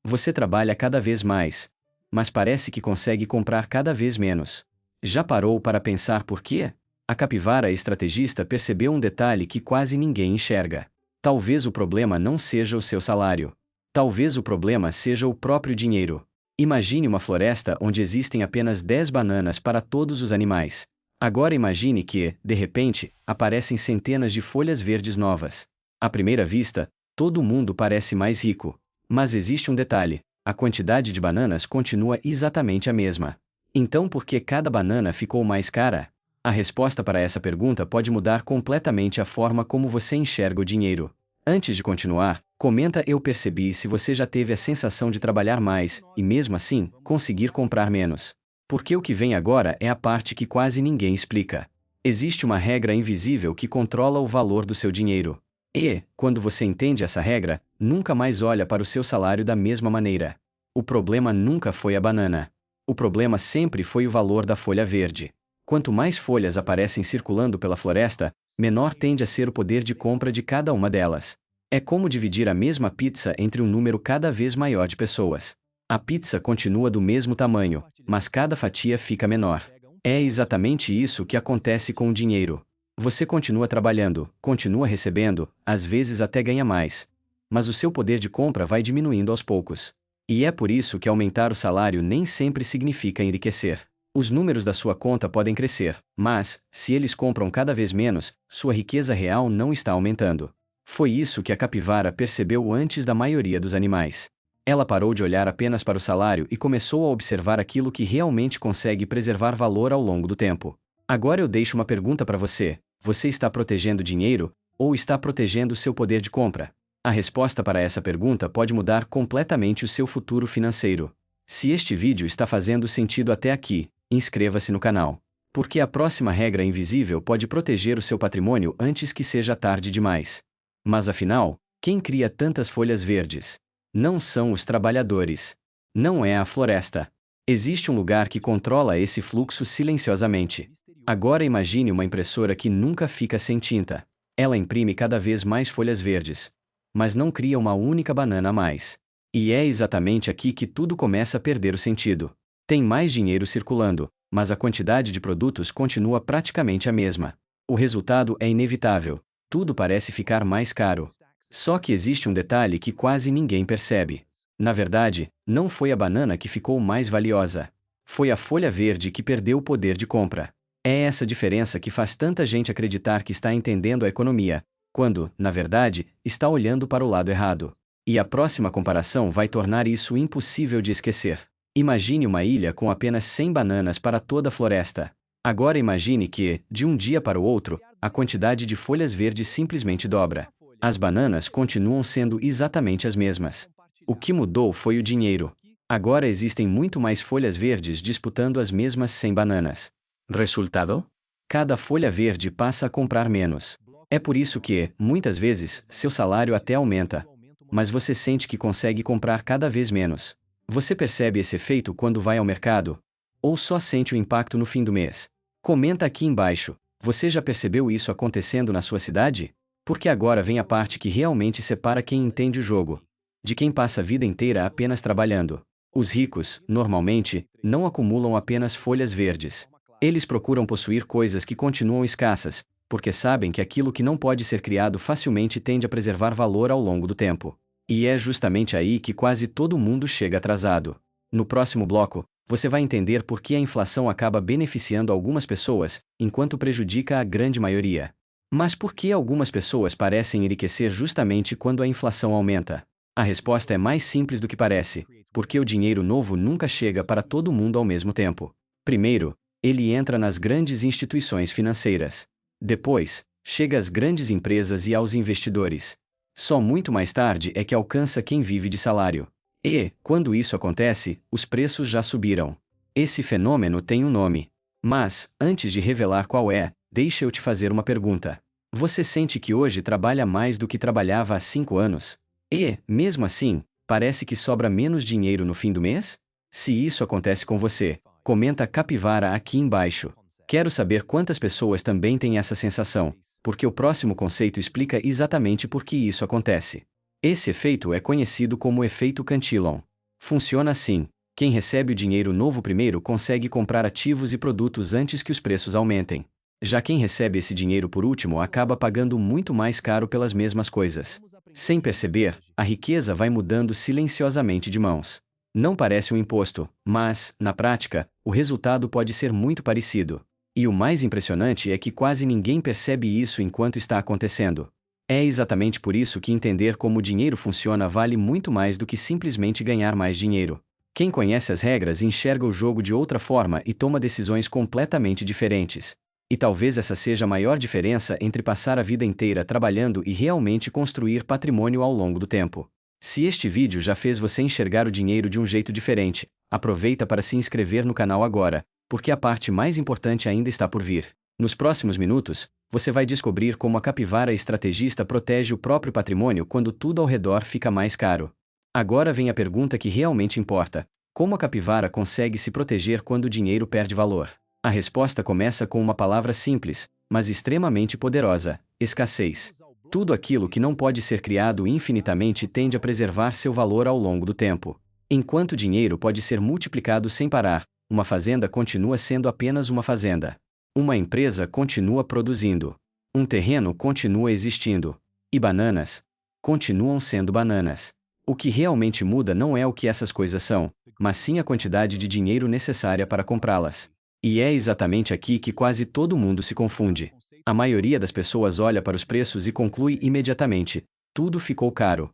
Você trabalha cada vez mais, mas parece que consegue comprar cada vez menos. Já parou para pensar por quê? A capivara estrategista percebeu um detalhe que quase ninguém enxerga. Talvez o problema não seja o seu salário. Talvez o problema seja o próprio dinheiro. Imagine uma floresta onde existem apenas 10 bananas para todos os animais. Agora imagine que, de repente, aparecem centenas de folhas verdes novas. À primeira vista, todo mundo parece mais rico. Mas existe um detalhe: a quantidade de bananas continua exatamente a mesma. Então por que cada banana ficou mais cara? A resposta para essa pergunta pode mudar completamente a forma como você enxerga o dinheiro. Antes de continuar, comenta "eu percebi" se você já teve a sensação de trabalhar mais, e mesmo assim, conseguir comprar menos. Porque o que vem agora é a parte que quase ninguém explica. Existe uma regra invisível que controla o valor do seu dinheiro. E, quando você entende essa regra, nunca mais olha para o seu salário da mesma maneira. O problema nunca foi a banana. O problema sempre foi o valor da folha verde. Quanto mais folhas aparecem circulando pela floresta, menor tende a ser o poder de compra de cada uma delas. É como dividir a mesma pizza entre um número cada vez maior de pessoas. A pizza continua do mesmo tamanho, mas cada fatia fica menor. É exatamente isso que acontece com o dinheiro. Você continua trabalhando, continua recebendo, às vezes até ganha mais. Mas o seu poder de compra vai diminuindo aos poucos. E é por isso que aumentar o salário nem sempre significa enriquecer. Os números da sua conta podem crescer, mas, se eles compram cada vez menos, sua riqueza real não está aumentando. Foi isso que a capivara percebeu antes da maioria dos animais. Ela parou de olhar apenas para o salário e começou a observar aquilo que realmente consegue preservar valor ao longo do tempo. Agora eu deixo uma pergunta para você: você está protegendo dinheiro, ou está protegendo seu poder de compra? A resposta para essa pergunta pode mudar completamente o seu futuro financeiro. Se este vídeo está fazendo sentido até aqui, inscreva-se no canal. Porque a próxima regra invisível pode proteger o seu patrimônio antes que seja tarde demais. Mas afinal, quem cria tantas folhas verdes? Não são os trabalhadores. Não é a floresta. Existe um lugar que controla esse fluxo silenciosamente. Agora imagine uma impressora que nunca fica sem tinta. Ela imprime cada vez mais folhas verdes, mas não cria uma única banana a mais. E é exatamente aqui que tudo começa a perder o sentido. Tem mais dinheiro circulando, mas a quantidade de produtos continua praticamente a mesma. O resultado é inevitável. Tudo parece ficar mais caro. Só que existe um detalhe que quase ninguém percebe. Na verdade, não foi a banana que ficou mais valiosa. Foi a folha verde que perdeu o poder de compra. É essa diferença que faz tanta gente acreditar que está entendendo a economia, quando, na verdade, está olhando para o lado errado. E a próxima comparação vai tornar isso impossível de esquecer. Imagine uma ilha com apenas 100 bananas para toda a floresta. Agora imagine que, de um dia para o outro, a quantidade de folhas verdes simplesmente dobra. As bananas continuam sendo exatamente as mesmas. O que mudou foi o dinheiro. Agora existem muito mais folhas verdes disputando as mesmas 100 bananas. Resultado? Cada folha verde passa a comprar menos. É por isso que, muitas vezes, seu salário até aumenta, mas você sente que consegue comprar cada vez menos. Você percebe esse efeito quando vai ao mercado? Ou só sente o impacto no fim do mês? Comenta aqui embaixo. Você já percebeu isso acontecendo na sua cidade? Porque agora vem a parte que realmente separa quem entende o jogo de quem passa a vida inteira apenas trabalhando. Os ricos, normalmente, não acumulam apenas folhas verdes. Eles procuram possuir coisas que continuam escassas, porque sabem que aquilo que não pode ser criado facilmente tende a preservar valor ao longo do tempo. E é justamente aí que quase todo mundo chega atrasado. No próximo bloco, você vai entender por que a inflação acaba beneficiando algumas pessoas, enquanto prejudica a grande maioria. Mas por que algumas pessoas parecem enriquecer justamente quando a inflação aumenta? A resposta é mais simples do que parece, porque o dinheiro novo nunca chega para todo mundo ao mesmo tempo. Primeiro, ele entra nas grandes instituições financeiras. Depois, chega às grandes empresas e aos investidores. Só muito mais tarde é que alcança quem vive de salário. E, quando isso acontece, os preços já subiram. Esse fenômeno tem um nome. Mas, antes de revelar qual é, deixa eu te fazer uma pergunta. Você sente que hoje trabalha mais do que trabalhava há 5 anos? E, mesmo assim, parece que sobra menos dinheiro no fim do mês? Se isso acontece com você, comenta capivara aqui embaixo. Quero saber quantas pessoas também têm essa sensação, porque o próximo conceito explica exatamente por que isso acontece. Esse efeito é conhecido como efeito Cantillon. Funciona assim: quem recebe o dinheiro novo primeiro consegue comprar ativos e produtos antes que os preços aumentem. Já quem recebe esse dinheiro por último acaba pagando muito mais caro pelas mesmas coisas. Sem perceber, a riqueza vai mudando silenciosamente de mãos. Não parece um imposto, mas, na prática, o resultado pode ser muito parecido. E o mais impressionante é que quase ninguém percebe isso enquanto está acontecendo. É exatamente por isso que entender como o dinheiro funciona vale muito mais do que simplesmente ganhar mais dinheiro. Quem conhece as regras enxerga o jogo de outra forma e toma decisões completamente diferentes. E talvez essa seja a maior diferença entre passar a vida inteira trabalhando e realmente construir patrimônio ao longo do tempo. Se este vídeo já fez você enxergar o dinheiro de um jeito diferente, aproveita para se inscrever no canal agora, porque a parte mais importante ainda está por vir. Nos próximos minutos, você vai descobrir como a capivara estrategista protege o próprio patrimônio quando tudo ao redor fica mais caro. Agora vem a pergunta que realmente importa: como a capivara consegue se proteger quando o dinheiro perde valor? A resposta começa com uma palavra simples, mas extremamente poderosa: escassez. Tudo aquilo que não pode ser criado infinitamente tende a preservar seu valor ao longo do tempo. Enquanto o dinheiro pode ser multiplicado sem parar, uma fazenda continua sendo apenas uma fazenda. Uma empresa continua produzindo. Um terreno continua existindo. E bananas continuam sendo bananas. O que realmente muda não é o que essas coisas são, mas sim a quantidade de dinheiro necessária para comprá-las. E é exatamente aqui que quase todo mundo se confunde. A maioria das pessoas olha para os preços e conclui imediatamente: tudo ficou caro.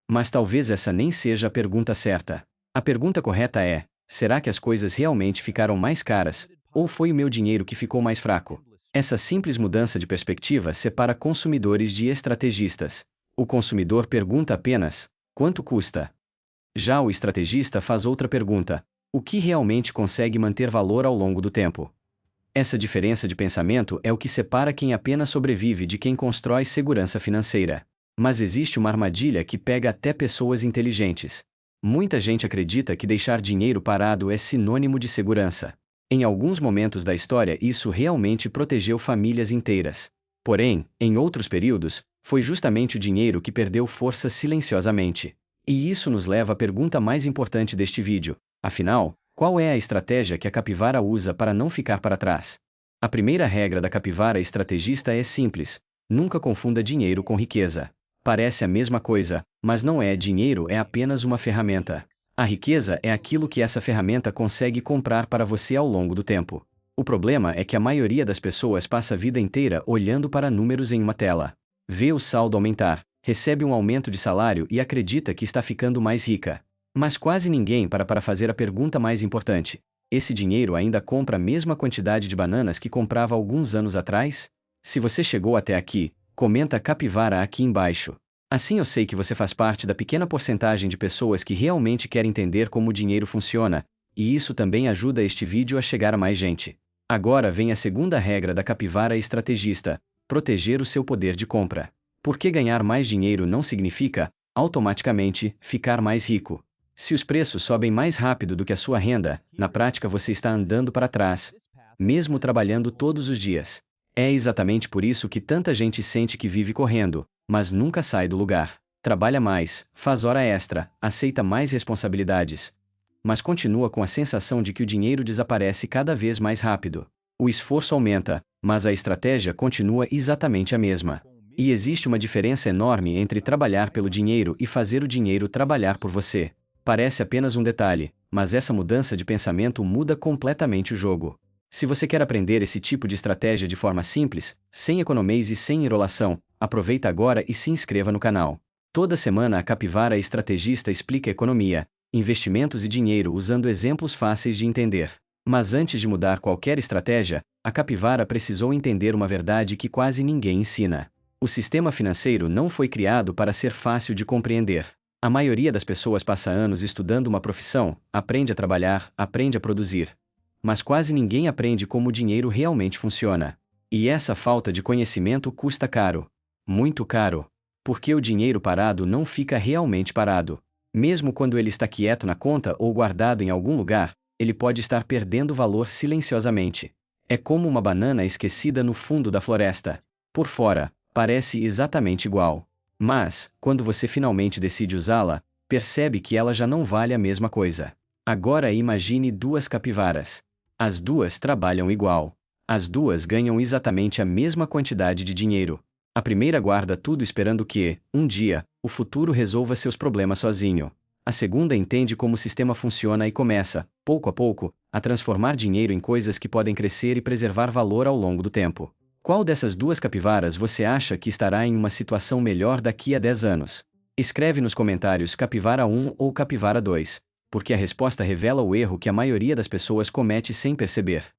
Mas talvez essa nem seja a pergunta certa. A pergunta correta é: será que as coisas realmente ficaram mais caras, ou foi o meu dinheiro que ficou mais fraco? Essa simples mudança de perspectiva separa consumidores de estrategistas. O consumidor pergunta apenas: quanto custa? Já o estrategista faz outra pergunta: o que realmente consegue manter valor ao longo do tempo? Essa diferença de pensamento é o que separa quem apenas sobrevive de quem constrói segurança financeira. Mas existe uma armadilha que pega até pessoas inteligentes. Muita gente acredita que deixar dinheiro parado é sinônimo de segurança. Em alguns momentos da história isso realmente protegeu famílias inteiras. Porém, em outros períodos, foi justamente o dinheiro que perdeu força silenciosamente. E isso nos leva à pergunta mais importante deste vídeo: afinal, qual é a estratégia que a capivara usa para não ficar para trás? A primeira regra da capivara estrategista é simples: nunca confunda dinheiro com riqueza. Parece a mesma coisa, mas não é. Dinheiro é apenas uma ferramenta. A riqueza é aquilo que essa ferramenta consegue comprar para você ao longo do tempo. O problema é que a maioria das pessoas passa a vida inteira olhando para números em uma tela. Vê o saldo aumentar, recebe um aumento de salário e acredita que está ficando mais rica. Mas quase ninguém para fazer a pergunta mais importante: esse dinheiro ainda compra a mesma quantidade de bananas que comprava alguns anos atrás? Se você chegou até aqui, comenta capivara aqui embaixo. Assim eu sei que você faz parte da pequena porcentagem de pessoas que realmente quer entender como o dinheiro funciona, e isso também ajuda este vídeo a chegar a mais gente. Agora vem a segunda regra da capivara estrategista: proteger o seu poder de compra. Porque ganhar mais dinheiro não significa, automaticamente, ficar mais rico. Se os preços sobem mais rápido do que a sua renda, na prática você está andando para trás, mesmo trabalhando todos os dias. É exatamente por isso que tanta gente sente que vive correndo, mas nunca sai do lugar. Trabalha mais, faz hora extra, aceita mais responsabilidades, mas continua com a sensação de que o dinheiro desaparece cada vez mais rápido. O esforço aumenta, mas a estratégia continua exatamente a mesma. E existe uma diferença enorme entre trabalhar pelo dinheiro e fazer o dinheiro trabalhar por você. Parece apenas um detalhe, mas essa mudança de pensamento muda completamente o jogo. Se você quer aprender esse tipo de estratégia de forma simples, sem economize e sem enrolação, aproveita agora e se inscreva no canal. Toda semana a Capivara Estrategista explica economia, investimentos e dinheiro usando exemplos fáceis de entender. Mas antes de mudar qualquer estratégia, a Capivara precisou entender uma verdade que quase ninguém ensina. O sistema financeiro não foi criado para ser fácil de compreender. A maioria das pessoas passa anos estudando uma profissão, aprende a trabalhar, aprende a produzir. Mas quase ninguém aprende como o dinheiro realmente funciona. E essa falta de conhecimento custa caro. Muito caro. Porque o dinheiro parado não fica realmente parado. Mesmo quando ele está quieto na conta ou guardado em algum lugar, ele pode estar perdendo valor silenciosamente. É como uma banana esquecida no fundo da floresta. Por fora, parece exatamente igual. Mas, quando você finalmente decide usá-la, Percebe que ela já não vale a mesma coisa. Agora imagine duas capivaras. As duas trabalham igual. As duas ganham exatamente a mesma quantidade de dinheiro. A primeira guarda tudo esperando que, um dia, o futuro resolva seus problemas sozinho. A segunda entende como o sistema funciona e começa, pouco a pouco, a transformar dinheiro em coisas que podem crescer e preservar valor ao longo do tempo. Qual dessas duas capivaras você acha que estará em uma situação melhor daqui a 10 anos? Escreve nos comentários Capivara 1 ou Capivara 2, porque a resposta revela o erro que a maioria das pessoas comete sem perceber.